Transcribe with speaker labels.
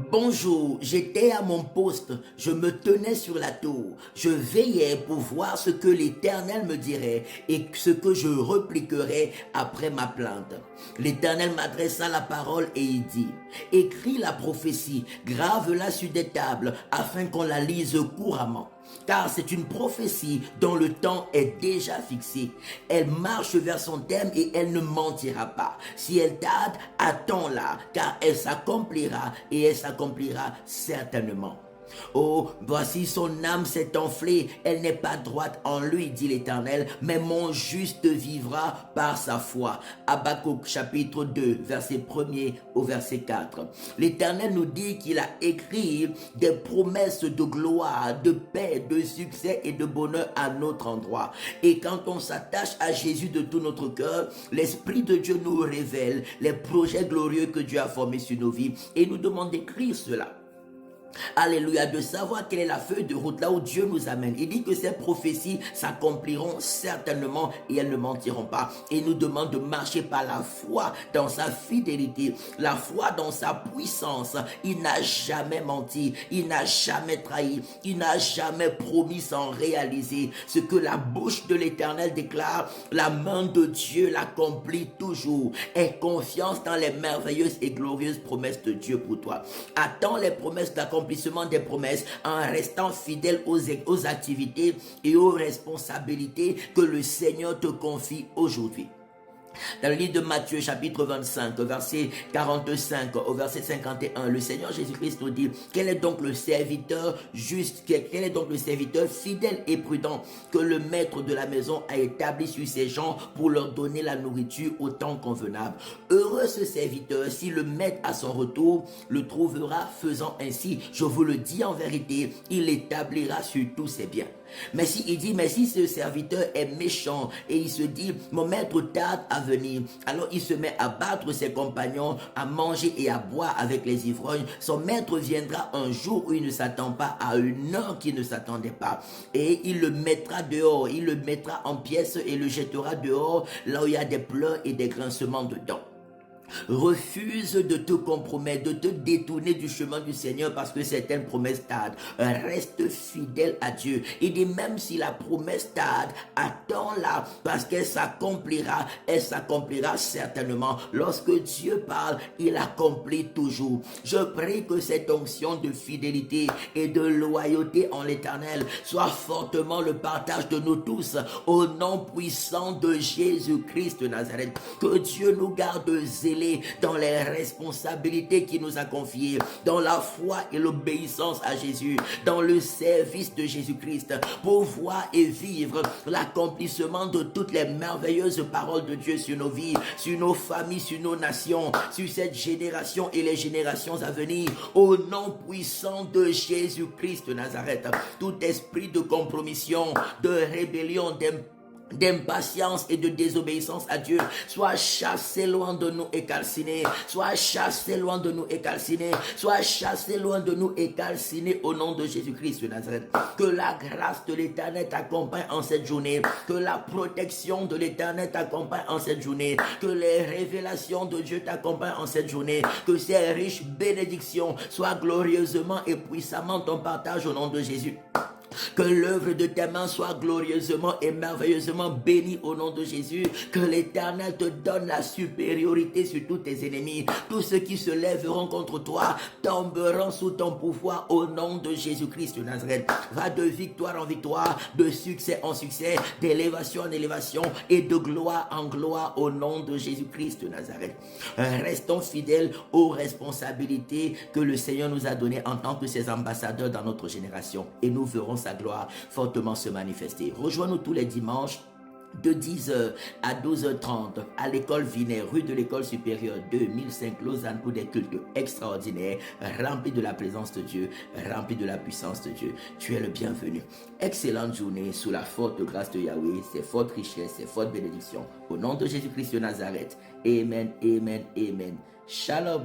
Speaker 1: Bonjour, j'étais à mon poste, je me tenais sur la tour, je veillais pour voir ce que l'Éternel me dirait et ce que je repliquerais après ma plainte. L'Éternel m'adressa la parole et il dit, écris la prophétie, grave-la sur des tables afin qu'on la lise couramment. Car c'est une prophétie dont le temps est déjà fixé. Elle marche vers son terme et elle ne mentira pas. Si elle tarde, attends-la, car elle s'accomplira et elle s'accomplira certainement. Oh, voici son âme s'est enflée, elle n'est pas droite en lui, dit l'Éternel, mais mon juste vivra par sa foi. Habakkuk chapitre 2, verset 1er au verset 4. L'Éternel nous dit qu'il a écrit des promesses de gloire, de paix, de succès et de bonheur à notre endroit. Et quand on s'attache à Jésus de tout notre cœur, l'Esprit de Dieu nous révèle les projets glorieux que Dieu a formés sur nos vies et nous demande d'écrire cela. Alléluia, de savoir quelle est la feuille de route là où Dieu nous amène. Il dit que ces prophéties s'accompliront certainement et elles ne mentiront pas. Et il nous demande de marcher par la foi dans sa fidélité, la foi dans sa puissance. Il n'a jamais menti, il n'a jamais trahi, il n'a jamais promis sans réaliser. Ce que la bouche de l'Éternel déclare, la main de Dieu l'accomplit toujours. Aie confiance dans les merveilleuses et glorieuses promesses de Dieu pour toi. Attends les promesses d'accomplissement des promesses en restant fidèle aux activités et aux responsabilités que le Seigneur te confie aujourd'hui. Dans le livre de Matthieu chapitre 25 verset 45 au verset 51, le Seigneur Jésus-Christ nous dit, quel est donc le serviteur juste, quel est donc le serviteur fidèle et prudent que le maître de la maison a établi sur ses gens pour leur donner la nourriture au temps convenable. Heureux ce serviteur si le maître à son retour le trouvera faisant ainsi. Je vous le dis en vérité, il l'établira sur tous ses biens. Mais si ce serviteur est méchant et il se dit, mon maître tarde à venir, alors il se met à battre ses compagnons, à manger et à boire avec les ivrognes. Son maître viendra un jour où il ne s'attend pas, à une heure qu'il ne s'attendait pas. Et il le mettra dehors, il le mettra en pièces et le jettera dehors, là où il y a des pleurs et des grincements de dents. Refuse de te compromettre, de te détourner du chemin du Seigneur parce que certaines promesses tardent. Reste fidèle à Dieu. Il dit même si la promesse tarde, attends-la parce qu'elle s'accomplira. Elle s'accomplira certainement. Lorsque Dieu parle, il accomplit toujours. Je prie que cette onction de fidélité et de loyauté en l'Éternel soit fortement le partage de nous tous au nom puissant de Jésus-Christ de Nazareth. Que Dieu nous garde zélés dans les responsabilités qu'il nous a confiées, dans la foi et l'obéissance à Jésus, dans le service de Jésus-Christ, pour voir et vivre l'accomplissement de toutes les merveilleuses paroles de Dieu sur nos vies, sur nos familles, sur nos nations, sur cette génération et les générations à venir, au nom puissant de Jésus-Christ de Nazareth. Tout esprit de compromission, de rébellion, d'impatience et de désobéissance à Dieu, soit chassé loin de nous et calciné, soit chassé loin de nous et calciné, soit chassé loin de nous et calciné au nom de Jésus-Christ de Nazareth. Que la grâce de l'Éternel t'accompagne en cette journée, que la protection de l'Éternel t'accompagne en cette journée, que les révélations de Dieu t'accompagnent en cette journée, que ces riches bénédictions soient glorieusement et puissamment ton partage au nom de Jésus. Que l'œuvre de tes mains soit glorieusement et merveilleusement bénie au nom de Jésus. Que l'Éternel te donne la supériorité sur tous tes ennemis. Tous ceux qui se lèveront contre toi tomberont sous ton pouvoir au nom de Jésus-Christ de Nazareth. Va de victoire en victoire, de succès en succès, d'élévation en élévation et de gloire en gloire au nom de Jésus-Christ de Nazareth. Restons fidèles aux responsabilités que le Seigneur nous a données en tant que ses ambassadeurs dans notre génération. Et nous verrons sa gloire fortement se manifester. Rejoins-nous tous les dimanches de 10h à 12h30 à l'école Vinet, rue de l'école supérieure 2005 Lausanne pour des cultes extraordinaires, remplis de la présence de Dieu, remplis de la puissance de Dieu. Tu es le bienvenu. Excellente journée sous la forte grâce de Yahweh, ses fortes richesses, ses fortes bénédictions. Au nom de Jésus-Christ de Nazareth. Amen, amen, amen. Shalom.